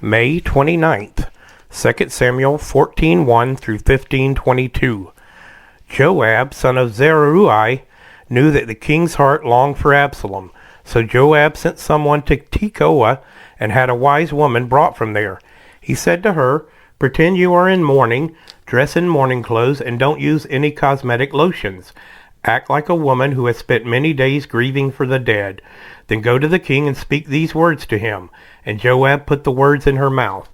May 29th, 2 Samuel 14:1 through 15:22. Joab, son of Zeruiah, knew that the king's heart longed for Absalom. So Joab sent someone to Tekoa and had a wise woman brought from there. He said to her, "Pretend you are in mourning, dress in mourning clothes, and don't use any cosmetic lotions. Act like a woman who has spent many days grieving for the dead. Then go to the king and speak these words to him." And Joab put the words in her mouth.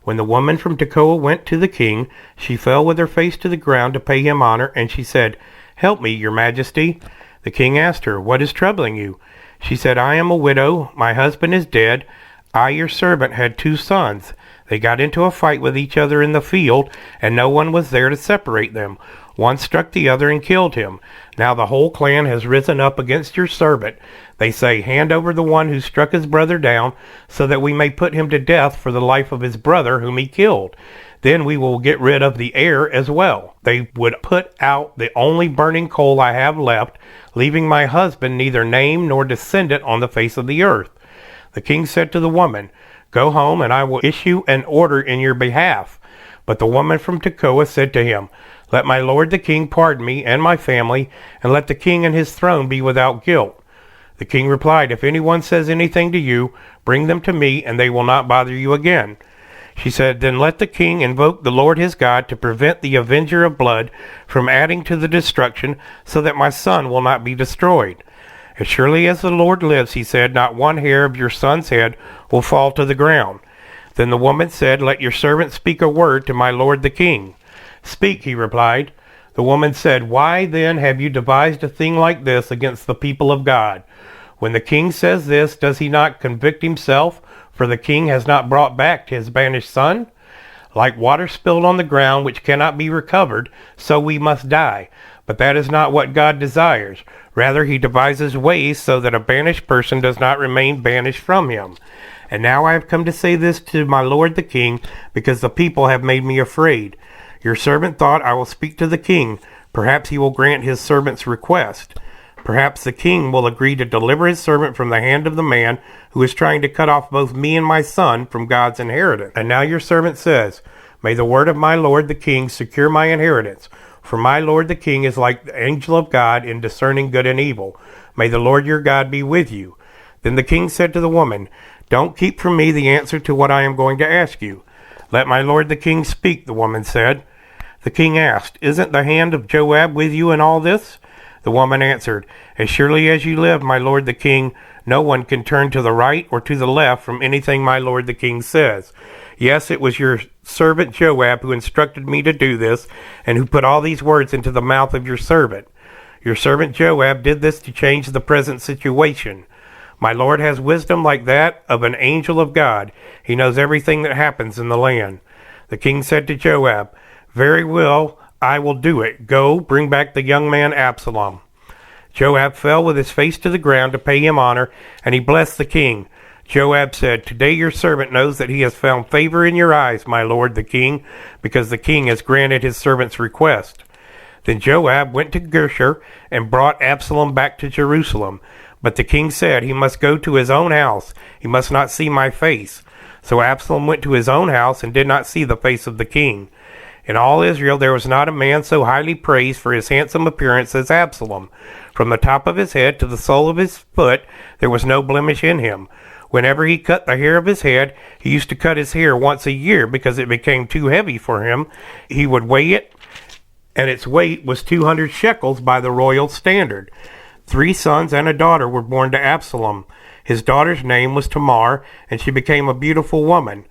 When the woman from Tekoa went to the king, she fell with her face to the ground to pay him honor, and she said, "Help me, your majesty." The king asked her, "What is troubling you?" She said, "I am a widow. My husband is dead. I, your servant, had 2 sons. They got into a fight with each other in the field, and no one was there to separate them. One struck the other and killed him. Now the whole clan has risen up against your servant. They say, 'Hand over the one who struck his brother down, so that we may put him to death for the life of his brother whom he killed. Then we will get rid of the heir as well.' They would put out the only burning coal I have left, leaving my husband neither name nor descendant on the face of the earth." The king said to the woman, "Go home, and I will issue an order in your behalf." But the woman from Tekoa said to him, "Let my lord the king pardon me and my family, and let the king and his throne be without guilt." The king replied, "If anyone says anything to you, bring them to me, and they will not bother you again." She said, "Then let the king invoke the Lord his God to prevent the avenger of blood from adding to the destruction, so that my son will not be destroyed." "As surely as the Lord lives," he said, "not one hair of your son's head will fall to the ground." Then the woman said, "Let your servant speak a word to my lord the king." "Speak," he replied. The woman said, "Why then have you devised a thing like this against the people of God? When the king says this, does he not convict himself? For the king has not brought back his banished son? Like water spilled on the ground, which cannot be recovered, so we must die. But that is not what God desires. Rather, he devises ways so that a banished person does not remain banished from him. And now I have come to say this to my lord the king, because the people have made me afraid. Your servant thought, I will speak to the king. Perhaps he will grant his servant's request. Perhaps the king will agree to deliver his servant from the hand of the man who is trying to cut off both me and my son from God's inheritance. And now your servant says, may the word of my lord the king secure my inheritance. For my lord the king is like the angel of God in discerning good and evil. May the Lord your God be with you." Then the king said to the woman, "Don't keep from me the answer to what I am going to ask you." "Let my lord the king speak," the woman said. The king asked, "Isn't the hand of Joab with you in all this?" The woman answered, "As surely as you live, my lord the king, no one can turn to the right or to the left from anything my lord the king says. Yes, it was your servant Joab who instructed me to do this, and who put all these words into the mouth of your servant. Your servant Joab did this to change the present situation. My lord has wisdom like that of an angel of God. He knows everything that happens in the land." The king said to Joab, "Very well, I will do it. Go, bring back the young man Absalom." Joab fell with his face to the ground to pay him honor, and he blessed the king. Joab said, "Today your servant knows that he has found favor in your eyes, my lord the king, because the king has granted his servant's request." Then Joab went to Geshur and brought Absalom back to Jerusalem. But the king said, "He must go to his own house. He must not see my face." So Absalom went to his own house and did not see the face of the king. In all Israel there was not a man so highly praised for his handsome appearance as Absalom. From the top of his head to the sole of his foot there was no blemish in him. Whenever he cut the hair of his head, he used to cut his hair once a year because it became too heavy for him. He would weigh it, and its weight was 200 shekels by the royal standard. 3 sons and a daughter were born to Absalom. His daughter's name was Tamar, and she became a beautiful woman.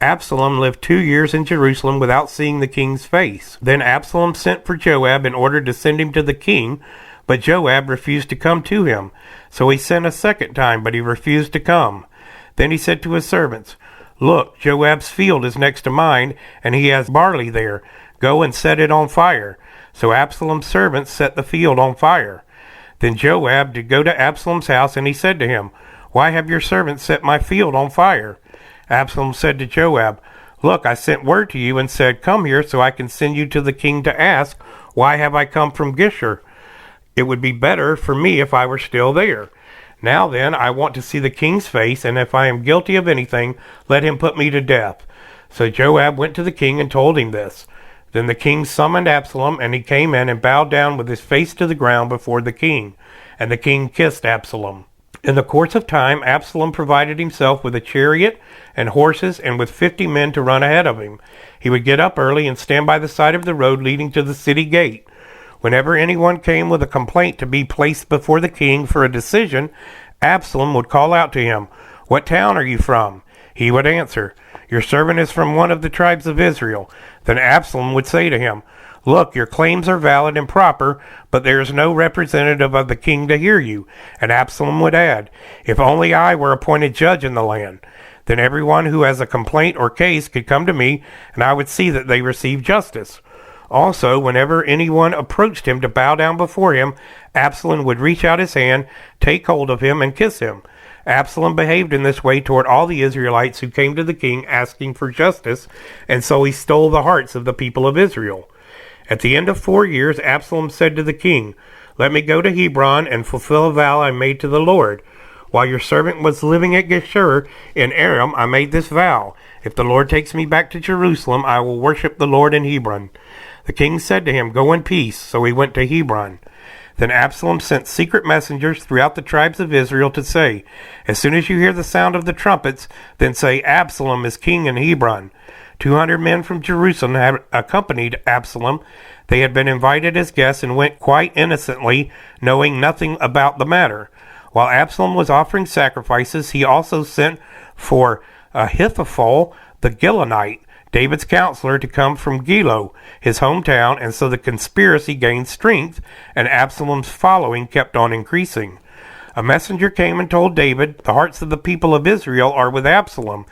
Absalom lived 2 years in Jerusalem without seeing the king's face. Then Absalom sent for Joab in order to send him to the king, but Joab refused to come to him. So he sent a second time, but he refused to come. Then he said to his servants, "Look, Joab's field is next to mine, and he has barley there. Go and set it on fire." So Absalom's servants set the field on fire. Then Joab did go to Absalom's house, and he said to him, "Why have your servants set my field on fire?" Absalom said to Joab, "Look, I sent word to you and said, 'Come here so I can send you to the king to ask, why have I come from Geshur? It would be better for me if I were still there.' Now then, I want to see the king's face, and if I am guilty of anything, let him put me to death." So Joab went to the king and told him this. Then the king summoned Absalom, and he came in and bowed down with his face to the ground before the king. And the king kissed Absalom. In the course of time, Absalom provided himself with a chariot and horses and with 50 men to run ahead of him. He would get up early and stand by the side of the road leading to the city gate. Whenever anyone came with a complaint to be placed before the king for a decision, Absalom would call out to him, "What town are you from?" He would answer, "Your servant is from one of the tribes of Israel." Then Absalom would say to him, "Look, your claims are valid and proper, but there is no representative of the king to hear you." And Absalom would add, "If only I were appointed judge in the land. Then everyone who has a complaint or case could come to me, and I would see that they receive justice." Also, whenever anyone approached him to bow down before him, Absalom would reach out his hand, take hold of him, and kiss him. Absalom behaved in this way toward all the Israelites who came to the king asking for justice, and so he stole the hearts of the people of Israel. At the end of 4 years, Absalom said to the king, "Let me go to Hebron and fulfill a vow I made to the Lord. While your servant was living at Geshur in Aram, I made this vow. If the Lord takes me back to Jerusalem, I will worship the Lord in Hebron." The king said to him, "Go in peace." So he went to Hebron. Then Absalom sent secret messengers throughout the tribes of Israel to say, "As soon as you hear the sound of the trumpets, then say, 'Absalom is king in Hebron.'" 200 men from Jerusalem had accompanied Absalom. They had been invited as guests and went quite innocently, knowing nothing about the matter. While Absalom was offering sacrifices, he also sent for Ahithophel the Gilonite, David's counselor, to come from Gilo, his hometown, and so the conspiracy gained strength, and Absalom's following kept on increasing. A messenger came and told David, "The hearts of the people of Israel are with Absalom."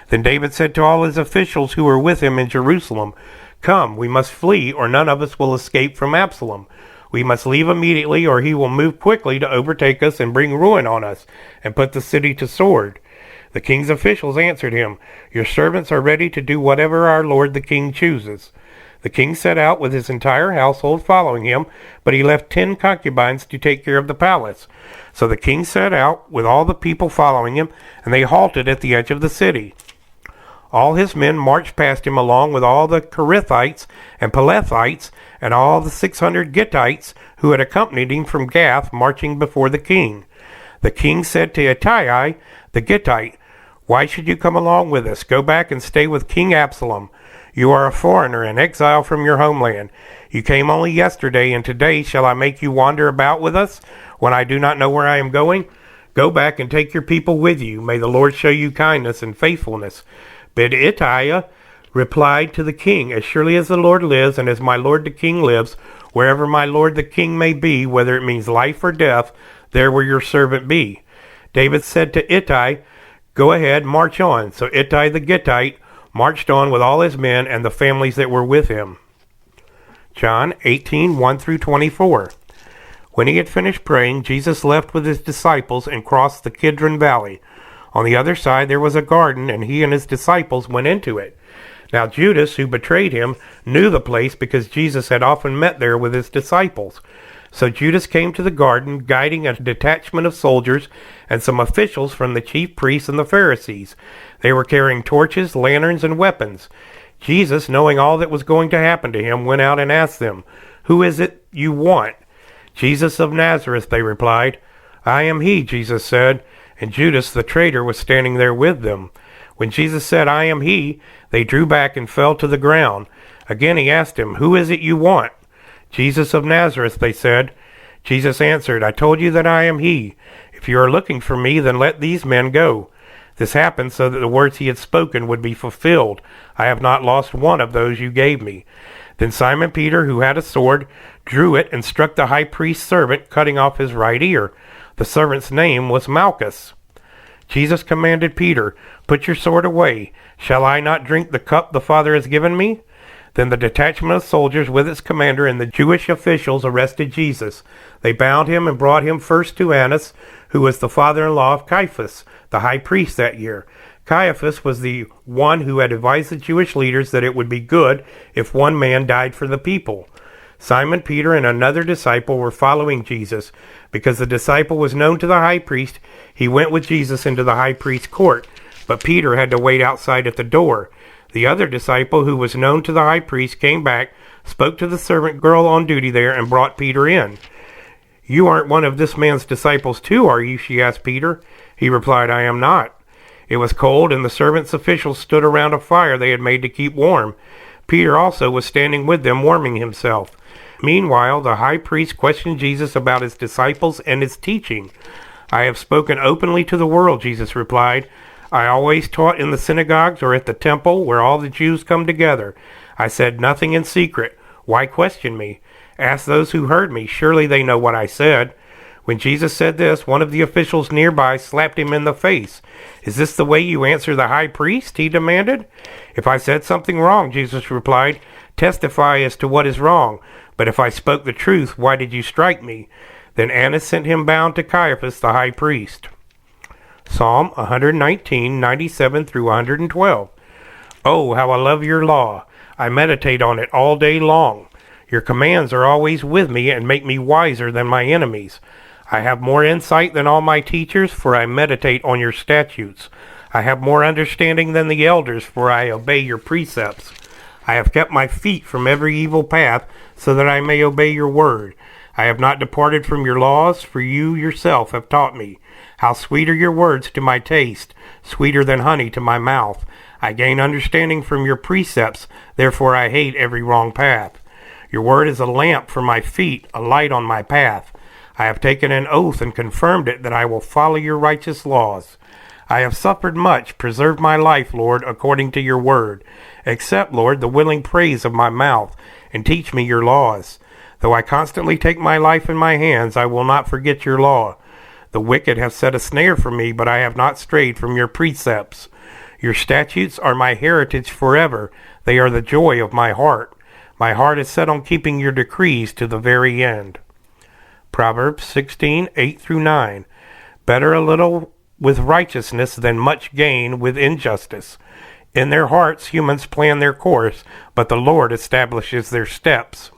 Then David said to all his officials who were with him in Jerusalem, "Come, we must flee, or none of us will escape from Absalom. We must leave immediately, or he will move quickly to overtake us and bring ruin on us, and put the city to sword." The king's officials answered him, "Your servants are ready to do whatever our lord the king chooses." The king set out with his entire household following him, but he left 10 concubines to take care of the palace. So the king set out with all the people following him, and they halted at the edge of the city. All his men marched past him along with all the Kerethites and Pelethites and all the 600 Gittites who had accompanied him from Gath, marching before the king. The king said to Ittai the Gittite, "Why should you come along with us? Go back and stay with King Absalom. You are a foreigner and exile from your homeland. You came only yesterday, and today shall I make you wander about with us, when I do not know where I am going? Go back and take your people with you. May the Lord show you kindness and faithfulness." But Ittai replied to the king, "As surely as the Lord lives, and as my lord the king lives, wherever my lord the king may be, whether it means life or death, there will your servant be." David said to Ittai, "Go ahead, march on." So Ittai the Gittite marched on with all his men and the families that were with him. John 18:1-24. When he had finished praying, Jesus left with his disciples and crossed the Kidron Valley. On the other side there was a garden, and he and his disciples went into it. Now Judas, who betrayed him, knew the place because Jesus had often met there with his disciples. So Judas came to the garden, guiding a detachment of soldiers and some officials from the chief priests and the Pharisees. They were carrying torches, lanterns, and weapons. Jesus, knowing all that was going to happen to him, went out and asked them, "Who is it you want?" "Jesus of Nazareth," they replied. "I am he," Jesus said, and Judas the traitor was standing there with them. When Jesus said, "I am he," they drew back and fell to the ground. Again he asked him, "Who is it you want?" "Jesus of Nazareth," they said. Jesus answered, "I told you that I am he. If you are looking for me, then let these men go." This happened so that the words he had spoken would be fulfilled. "I have not lost one of those you gave me." Then Simon Peter, who had a sword, drew it and struck the high priest's servant, cutting off his right ear. The servant's name was Malchus. Jesus commanded Peter, "Put your sword away. Shall I not drink the cup the Father has given me?" Then the detachment of soldiers with its commander and the Jewish officials arrested Jesus. They bound him and brought him first to Annas, who was the father-in-law of Caiaphas, the high priest that year. Caiaphas was the one who had advised the Jewish leaders that it would be good if one man died for the people. Simon Peter and another disciple were following Jesus. Because the disciple was known to the high priest, he went with Jesus into the high priest's court, but Peter had to wait outside at the door. The other disciple, who was known to the high priest, came back, spoke to the servant girl on duty there, and brought Peter in. "You aren't one of this man's disciples too, are you?" she asked Peter. He replied, "I am not." It was cold, and the servant's officials stood around a fire they had made to keep warm. Peter also was standing with them, warming himself. Meanwhile, the high priest questioned Jesus about his disciples and his teaching. "I have spoken openly to the world," Jesus replied. "I always taught in the synagogues or at the temple where all the Jews come together. I said nothing in secret. Why question me? Ask those who heard me. Surely they know what I said." When Jesus said this, one of the officials nearby slapped him in the face. "Is this the way you answer the high priest?" he demanded. "If I said something wrong," Jesus replied, "testify as to what is wrong. But if I spoke the truth, why did you strike me?" Then Annas sent him bound to Caiaphas the high priest. Psalm 119, 97 through 112. Oh, how I love your law! I meditate on it all day long. Your commands are always with me and make me wiser than my enemies. I have more insight than all my teachers, for I meditate on your statutes. I have more understanding than the elders, for I obey your precepts. I have kept my feet from every evil path, so that I may obey your word. I have not departed from your laws, for you yourself have taught me. How sweet are your words to my taste, sweeter than honey to my mouth. I gain understanding from your precepts, therefore I hate every wrong path. Your word is a lamp for my feet, a light on my path. I have taken an oath and confirmed it that I will follow your righteous laws. I have suffered much. Preserve my life, Lord, according to your word. Accept, Lord, the willing praise of my mouth, and teach me your laws. Though I constantly take my life in my hands, I will not forget your law. The wicked have set a snare for me, but I have not strayed from your precepts. Your statutes are my heritage forever. They are the joy of my heart. My heart is set on keeping your decrees to the very end. Proverbs 16, 8 through 9. Better a little with righteousness than much gain with injustice. In their hearts humans plan their course, but the Lord establishes their steps.